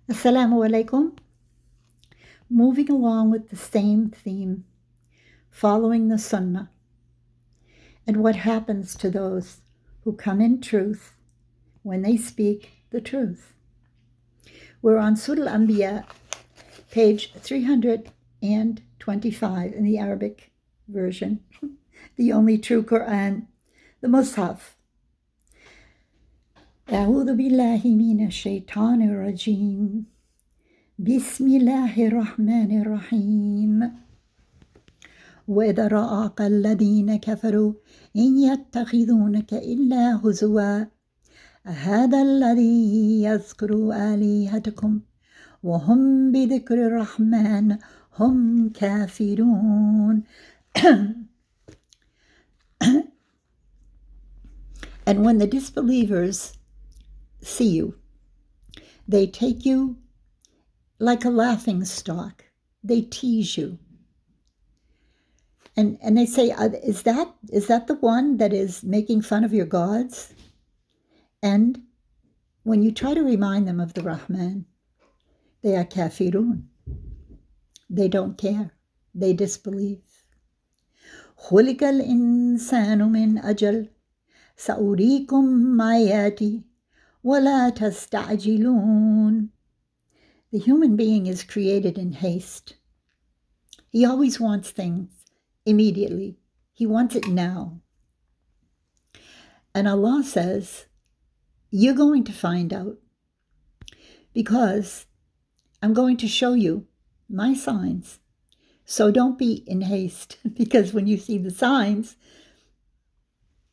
Assalamu alaikum. Moving along with the same theme, following the Sunnah, and what happens to those who come in truth when they speak the truth. We're on Surah Al-Anbiya, page 325 in the Arabic version, the only true Quran, the Mus'haf. أعوذ بالله من الشيطان الرجيم بسم الله الرحمن الرحيم وإذا رآك الذين كفروا إن يتخذونك إلا هزوا هذا الذي يذكر آلهتكم وهم بذكر الرحمن هم كافرون. And when the disbelievers see you, they take you like a laughing stock. They tease you. And they say, is that the one that is making fun of your gods? And when you try to remind them of the Rahman, they are kafirun. They don't care. They disbelieve. خُلِقَ الْإِنسَانُ مِنْ أَجَلٍ سَأُرِيكُمْ آيَاتِي وَلَا تَسْتَعْجِلُونَ. The human being is created in haste. He always wants things immediately. He wants it now. And Allah says, you're going to find out, because I'm going to show you my signs. So don't be in haste, because when you see the signs,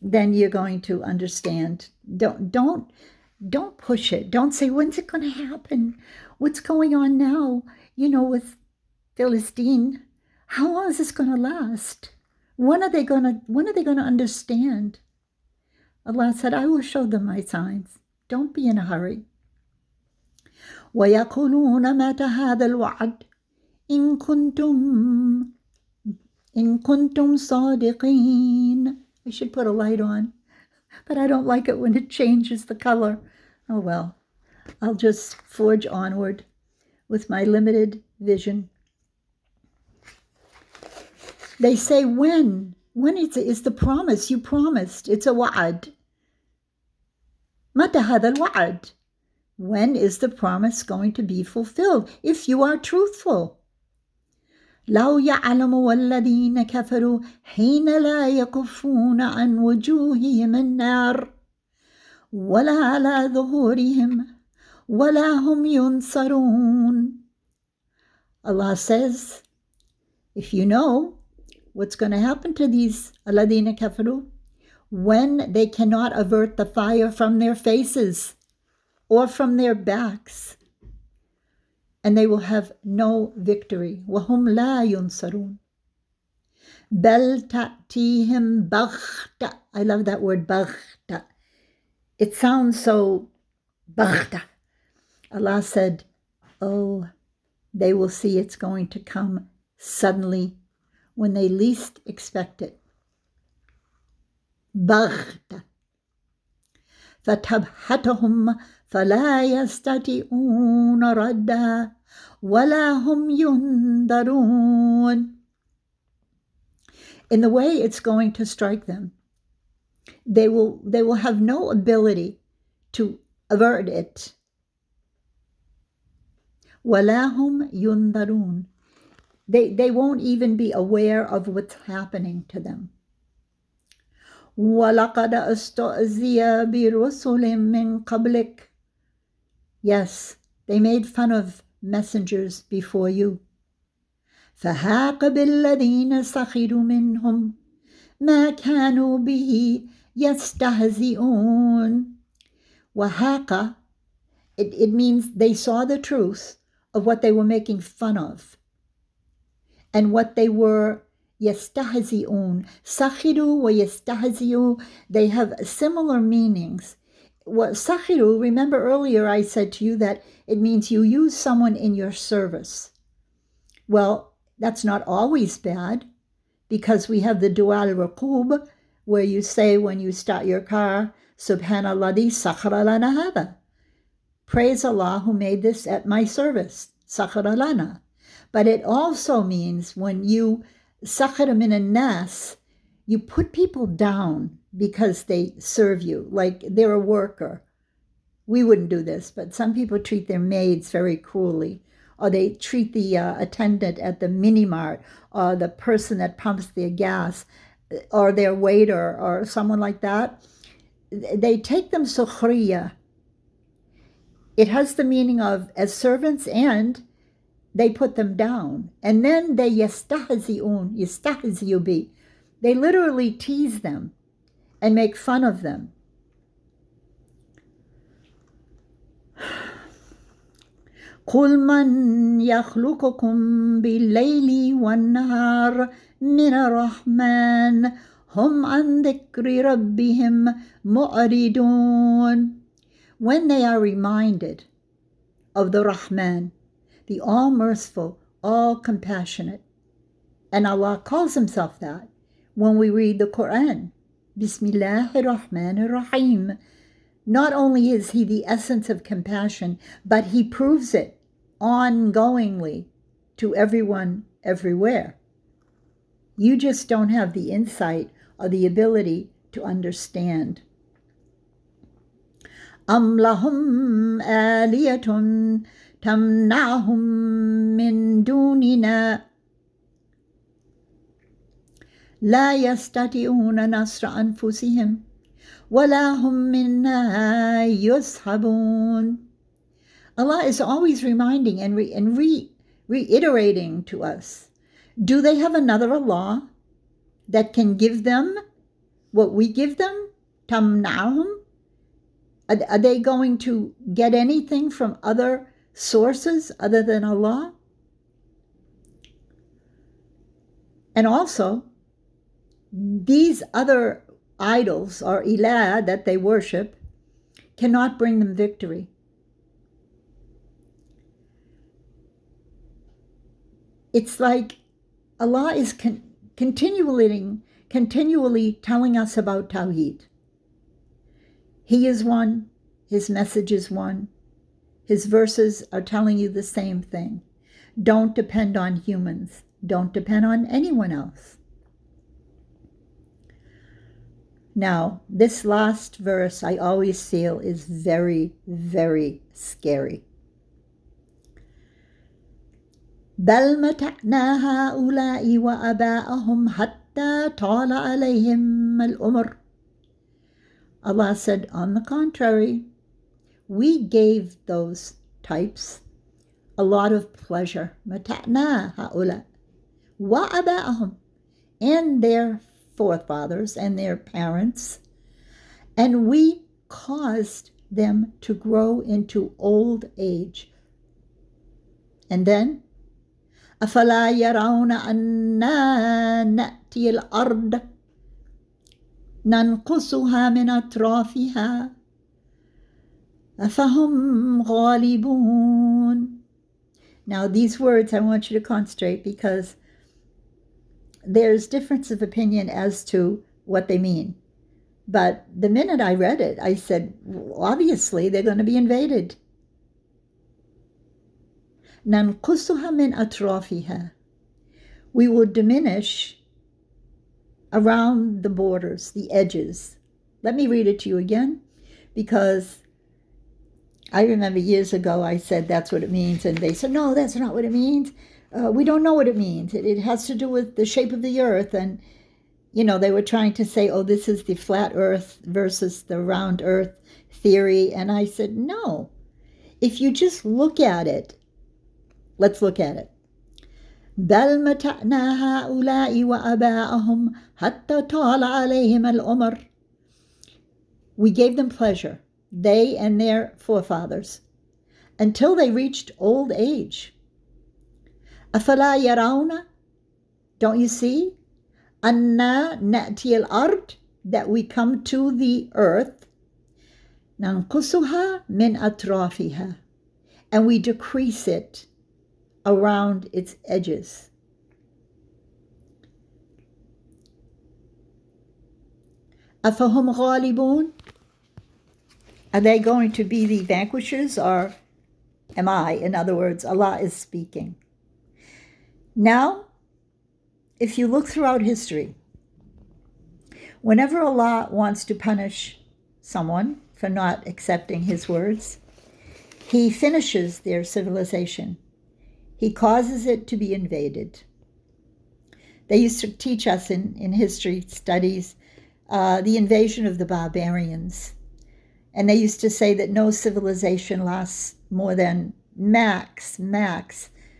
then you're going to understand. Don't push it. Don't say, when's it going to happen? What's going on now, with Philistine? How long is this going to last? When are they going to understand? Allah said, I will show them my signs. Don't be in a hurry. وَيَقُولُونَ مَتَى هَذَا الْوَعْدُ إِن كُنتُمْ صَادِقِينَ. I should put a light on, but I don't like it when it changes the color. Oh well, I'll just forge onward with my limited vision. They say, when is the promise you promised? It's a wa'ad. متى هذا الوعد? When is the promise going to be fulfilled if you are truthful? لو يعلم والذين كفروا حين لا يكفون عن وجوههم النار ولا على ظهورهم ولا هم ينصرون. Allah says, if you know what's going to happen to these الذين كفروا, when they cannot avert the fire from their faces or from their backs, and they will have no victory. وَهُمْ لَا يُنصَرُونَ بَلْ تَأْتِيهِمْ بَغْتَةً. I love that word, بَغْتَة. It sounds so بَغْتَة. Allah said, oh, they will see it's going to come suddenly when they least expect it. بَغْتَة. فَتَبْحَتَهُمْ فَلَا يَسْتَطِيعُونَ رَدَّهَا وَلَا هُمْ يُنْظَرُونَ. In the way it's going to strike them, they will have no ability to avert it. وَلَا هُمْ يُنْظَرُونَ. They won't even be aware of what's happening to them. وَلَقَدْ أَسْتُهْزِئَ بِرُسُلٍ مِّن قَبْلِكَ. Yes, they made fun of messengers before you. فَحَاقَ بِالَّذِينَ سَخِرُوا مِنْهُمْ مَا كَانُوا بِهِ يَسْتَهْزِئُونَ. وَحَاقَ, it means they saw the truth of what they were making fun of and what they were يستهزئون. سخروا ويستهزئوا, they have similar meanings. What سخروا, remember earlier I said to you that it means you use someone in your service. Well, that's not always bad, because we have the dua al-raqub, where you say when you start your car, Subhanalladhi sakhara lana hada. Praise Allah who made this at my service. Sakhara lana. But it also means when you sakhara min nas, you put people down because they serve you, like they're a worker. We wouldn't do this, but some people treat their maids very cruelly, or they treat the attendant at the mini mart, or the person that pumps their gas, or their waiter, or someone like that. They take them sukhriya. It has the meaning of as servants, and they put them down. And then they yastahzi'u bi. They literally tease them and make fun of them. قُلْ مَنْ يَخْلُقُكُمْ بِاللَّيْلِ وَالنَّهَارِ مِنَ الرَّحْمَنِ هُمْ عَنْ ذِكْرِ رَبِّهِمْ مُعْرِضُونَ. When they are reminded of the Rahman, the all-merciful, all-compassionate, and Allah calls himself that when we read the Quran, Bismillahir Rahmanir Rahim. Not only is he the essence of compassion, but he proves it ongoingly to everyone, everywhere. You just don't have the insight or the ability to understand. أَمْ لَهُمْ آلِيَةٌ تَمْنَعُهُمْ مِنْ دُونِنَا لَا يَسْتَطِيعُونَ نَصْرَ أَنفُسِهِمْ وَلَا هُمْ مِنَّا يُصْحَبُونَ. Allah is always reminding and reiterating to us, do they have another Allah that can give them what we give them? تَمْنَعُهُمْ. Are they going to get anything from other sources other than Allah? And also, these other idols or ilah that they worship cannot bring them victory. It's like Allah is continually telling us about Tawheed. He is one, his message is one, his verses are telling you the same thing. Don't depend on humans. Don't depend on anyone else. Now, this last verse I always feel is very, very scary. بَلْ مَتَعْنَا هَؤُلَاءِ وَأَبَاءَهُمْ حَتَّى طَالَ عَلَيْهِمْ الْأُمُرُ. Allah said, on the contrary, we gave those types a lot of pleasure. مَتَعْنَا هَؤُلَاءِ وَأَبَاءَهُمْ, and their forefathers and their parents, and we caused them to grow into old age. And then, أَفَلَا يَرَوْنَ أَنَّا نَأْتِي الْأَرْضَ نَنْقُصُهَا مِنْ أَطْرَافِهَا أَفَهُمْ غَالِبُونَ. Now these words I want you to concentrate, because there's difference of opinion as to what they mean. But the minute I read it, I said, obviously they're going to be invaded. نَنْقُصُهَا مِنْ أَطْرَافِهَا. We will diminish around the borders, the edges. Let me read it to you again, because I remember years ago I said that's what it means, and they said, no, that's not what it means. We don't know what it means. It has to do with the shape of the earth. And, they were trying to say, oh, this is the flat earth versus the round earth theory. And I said, no. If you just look at it, let's look at it. بَلْ مَتَعْنَا هَؤُلَاءِ وَأَبَاءَهُمْ حَتَّى طَالَ عَلَيْهِمَ الْأُمُرُ. We gave them pleasure, they and their forefathers, until they reached old age. أَفَلَا يَرَوْنَ. Don't you see? أَنَّا نَأْتِي الْأَرْضِ. That we come to the earth. نَنْقُصُهَا مِنْ أَطْرَافِهَا. And we decrease it around its edges. أَفَهُمْ غَالِبُونَ. Are they going to be the vanquishers, or am I? In other words, Allah is speaking. Now, if you look throughout history, whenever Allah wants to punish someone for not accepting his words, he finishes their civilization. He causes it to be invaded. They used to teach us in history studies the invasion of the barbarians. And they used to say that no civilization lasts more than max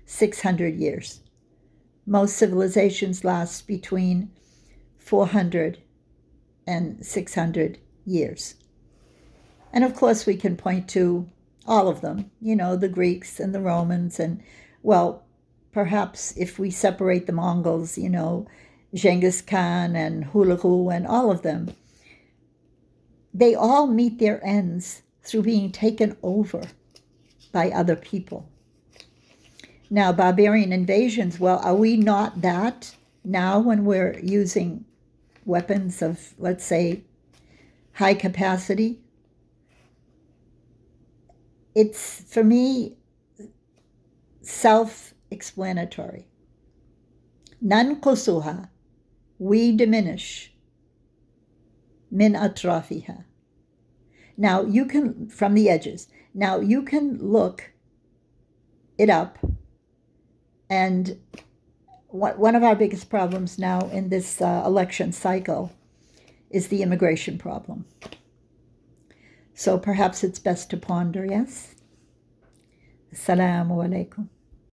600 years. Most civilizations last between 400 and 600 years. And of course, we can point to all of them, the Greeks and the Romans, and, well, perhaps if we separate the Mongols, Genghis Khan and Hulagu and all of them, they all meet their ends through being taken over by other people. Now, barbarian invasions, well, are we not that now when we're using weapons of, let's say, high capacity? It's, for me, self-explanatory. Nanqusuha, we diminish, min atrafiha. Now you can, from the edges, now you can look it up, and one of our biggest problems now in this election cycle is the immigration problem. So perhaps it's best to ponder, yes? Assalamu alaikum.